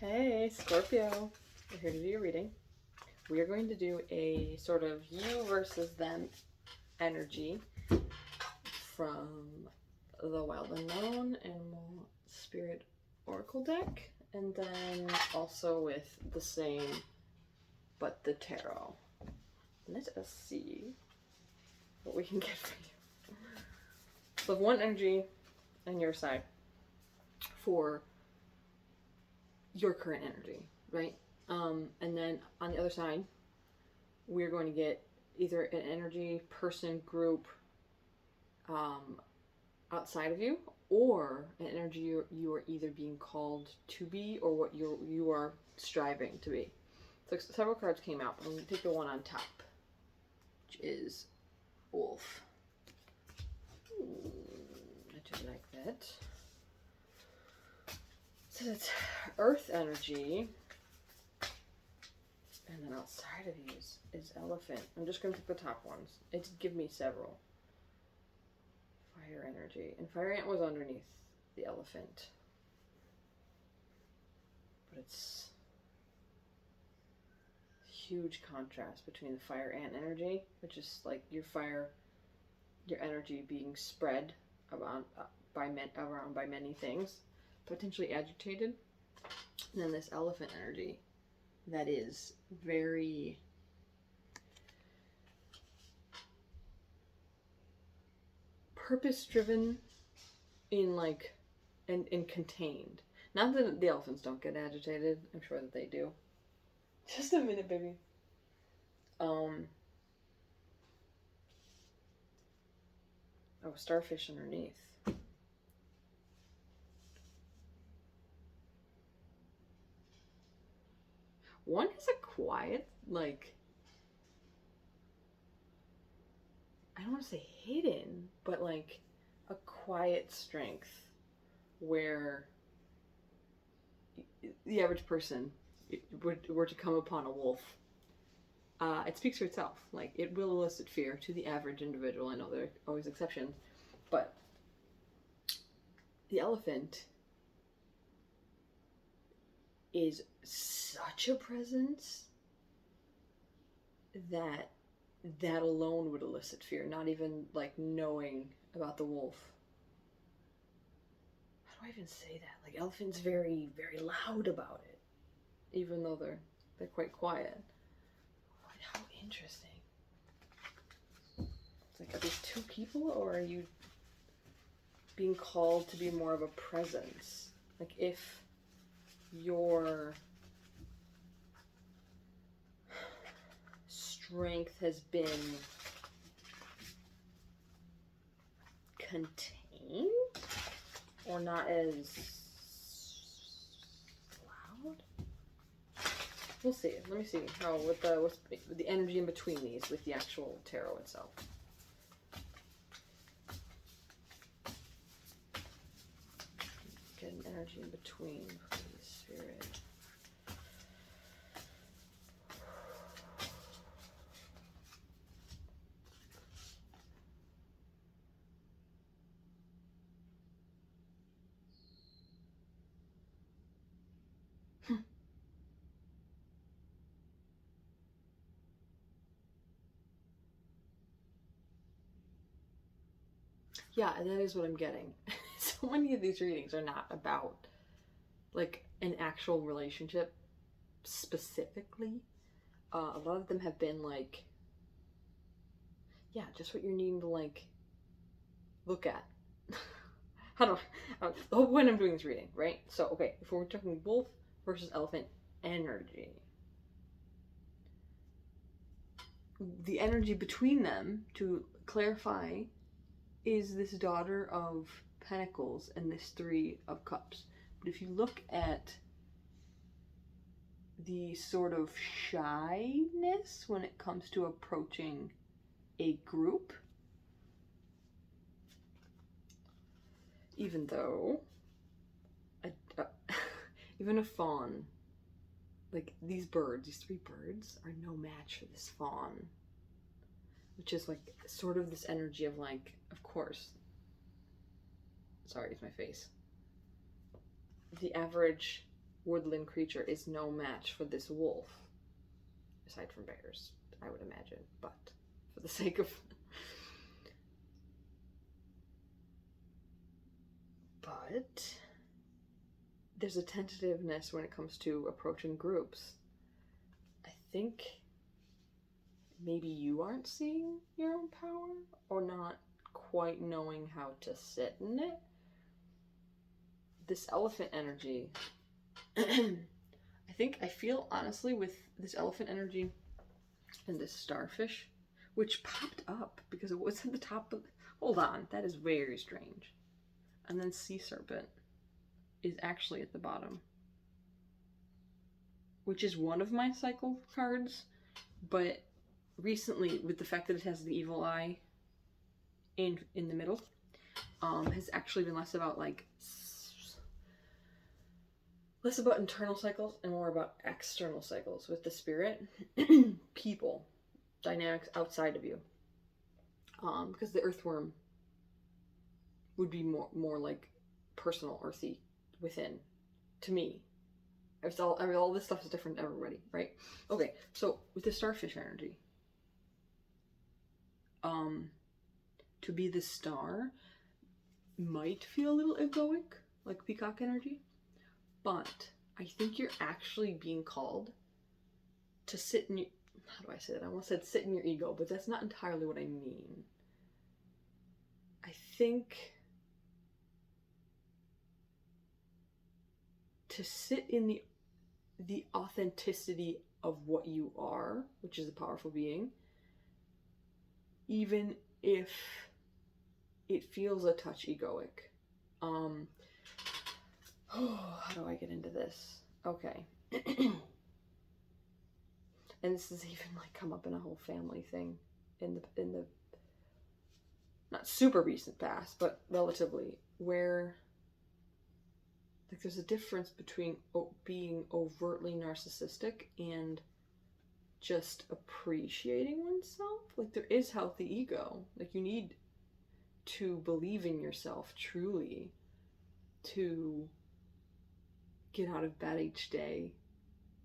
Hey, Scorpio. We're here to do your reading. We are going to do a sort of you versus them energy from the Wild Unknown Animal Spirit Oracle deck, and then also with the same but the tarot. Let us see what we can get for you. So, one energy on your side for your current energy, right? And then on the other side, we're going to get either an energy, person, group outside of you, or an energy you are either being called to be or what you are striving to be. So several cards came out. I'm going to take the one on top, which is Wolf. I do like that. So that's Earth energy. And then outside of these is Elephant. I'm just going to pick the top ones. It's give me several. Fire energy. And Fire Ant was underneath the Elephant. But it's huge contrast between the Fire Ant energy, which is like your energy being spread around by many things, potentially agitated. And then this Elephant energy that is very purpose-driven and contained. Not that the elephants don't get agitated. I'm sure that they do. Just a minute, baby. Oh, starfish underneath. One is a quiet, I don't want to say hidden, but a quiet strength where the average person were to come upon a wolf, it speaks for itself. It will elicit fear to the average individual. I know there are always exceptions, but the elephant is such a presence that alone would elicit fear, not even knowing about the wolf. How do I even say that? Elephants very, very loud about it, even though they're quite quiet. How interesting. It's are these two people, or are you being called to be more of a presence? If your strength has been contained or not as loud. We'll see. Let me see how what's the energy in between these with the actual tarot itself. Get an energy in between, please, Spirit. Yeah, that is what I'm getting. So many of these readings are not about an actual relationship specifically. A lot of them have been just what you're needing to look at. The whole point I'm doing this reading, right? So, okay, if we're talking wolf versus elephant energy, the energy between them, to clarify, is this Daughter of Pentacles and this Three of Cups. But if you look at the sort of shyness when it comes to approaching a group, even though even a fawn, these three birds are no match for this fawn, which is sort of this energy of of course, sorry, it's my face. The average woodland creature is no match for this wolf. Aside from bears, I would imagine. But for the sake of... But there's a tentativeness when it comes to approaching groups. I think maybe you aren't seeing your own power or not quite knowing how to sit in it. This elephant energy, I feel honestly with this elephant energy and this starfish, which popped up because it was at the top of... Hold on, that is very strange. And then sea serpent is actually at the bottom, which is one of my cycle cards, but recently, with the fact that it has the evil eye in the middle, has actually been less about internal cycles and more about external cycles with the spirit, people, dynamics outside of you. Because the earthworm would be more like personal, earthy, within, to me. All this stuff is different to everybody, right? Okay, so with the starfish energy, to be the star might feel a little egoic, like peacock energy, but I think you're actually being called to sit in your... How do I say that? I almost said sit in your ego, but that's not entirely what I mean. I think to sit in the authenticity of what you are, which is a powerful being, even if it feels a touch egoic. How do I get into this? Okay. And this has even come up in a whole family thing in the not super recent past, but relatively, where there's a difference between being overtly narcissistic and just appreciating oneself. There is healthy ego. You need to believe in yourself truly to get out of bed each day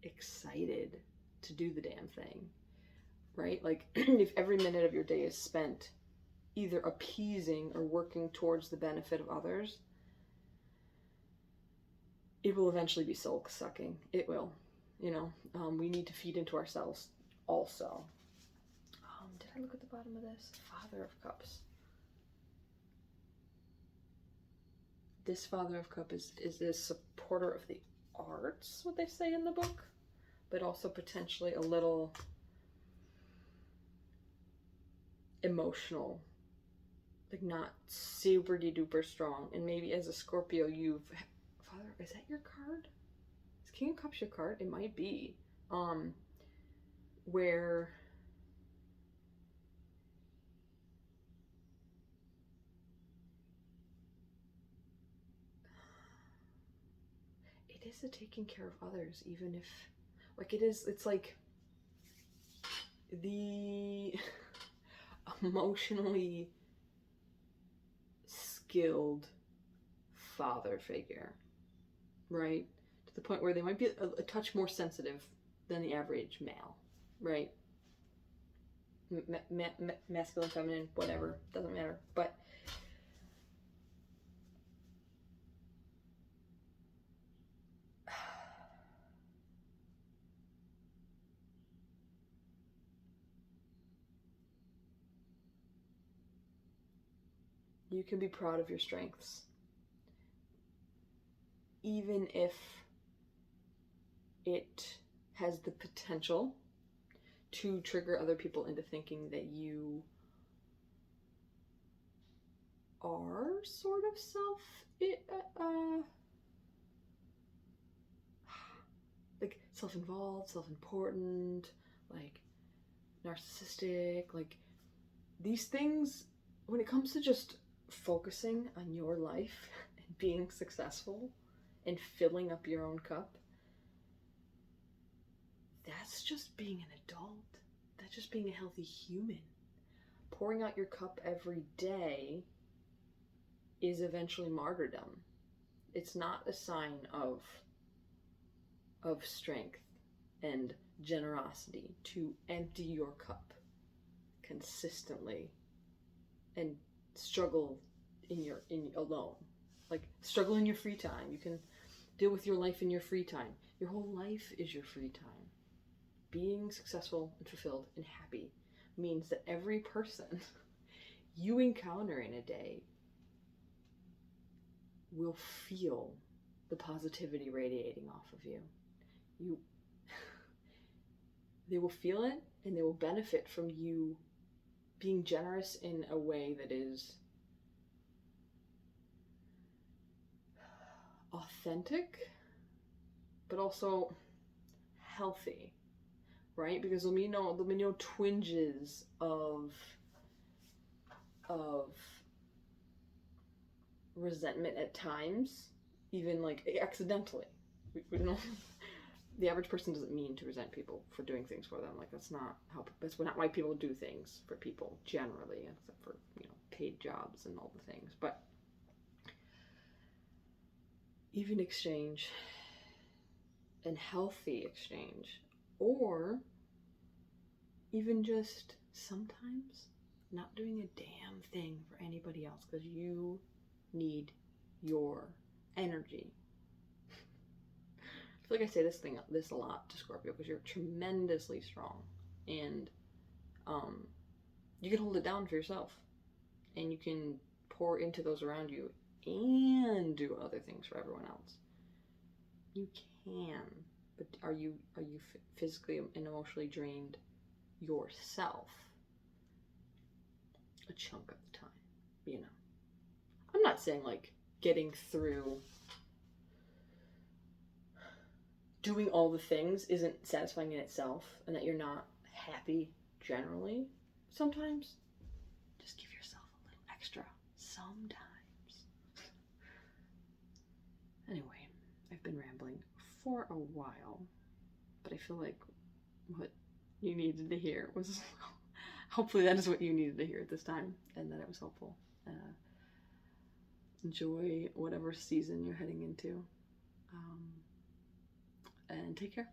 excited to do the damn thing, right? If every minute of your day is spent either appeasing or working towards the benefit of others, it will eventually be soul sucking. It will, we need to feed into ourselves also. Did I look at the bottom of this? Father of Cups. This Father of Cups is a supporter of the arts, what they say in the book, but also potentially a little emotional, not super duper strong. And maybe as a Scorpio, Father, is that your card? Is King of Cups your card? It might be. Where it is a taking care of others, even if, it's the emotionally skilled father figure, right? To the point where they might be a touch more sensitive than the average male, right? Masculine, feminine, whatever, doesn't matter. But you can be proud of your strengths, even if it has the potential to trigger other people into thinking that you are sort of self-involved, self-important, narcissistic, these things. When it comes to just focusing on your life and being successful and filling up your own cup, that's just being an adult. That's just being a healthy human. Pouring out your cup every day is eventually martyrdom. It's not a sign of of strength and generosity to empty your cup consistently and struggle in alone. Like, struggle in your free time. You can deal with your life in your free time. Your whole life is your free time. Being successful and fulfilled and happy means that every person you encounter in a day will feel the positivity radiating off of you. They will feel it, and they will benefit from you being generous in a way that is authentic, but also healthy, right? Because there'll be no twinges of resentment at times, even like accidentally. We don't. The average person doesn't mean to resent people for doing things for them. Like, that's not why people do things for people generally, except for, paid jobs and all the things. But even exchange and healthy exchange, or even just sometimes not doing a damn thing for anybody else because you need your energy. I feel like I say this a lot to Scorpio because you're tremendously strong, and you can hold it down for yourself, and you can pour into those around you and do other things for everyone else. You can, but are you physically and emotionally drained yourself a chunk of the time? I'm not saying like getting through doing all the things isn't satisfying in itself and that you're not happy generally. Sometimes just give yourself a little extra sometimes. Anyway, I've been rambling for a while, but I feel like what you needed to hear was hopefully that is what you needed to hear at this time, and that it was helpful. Enjoy whatever season you're heading into, and take care.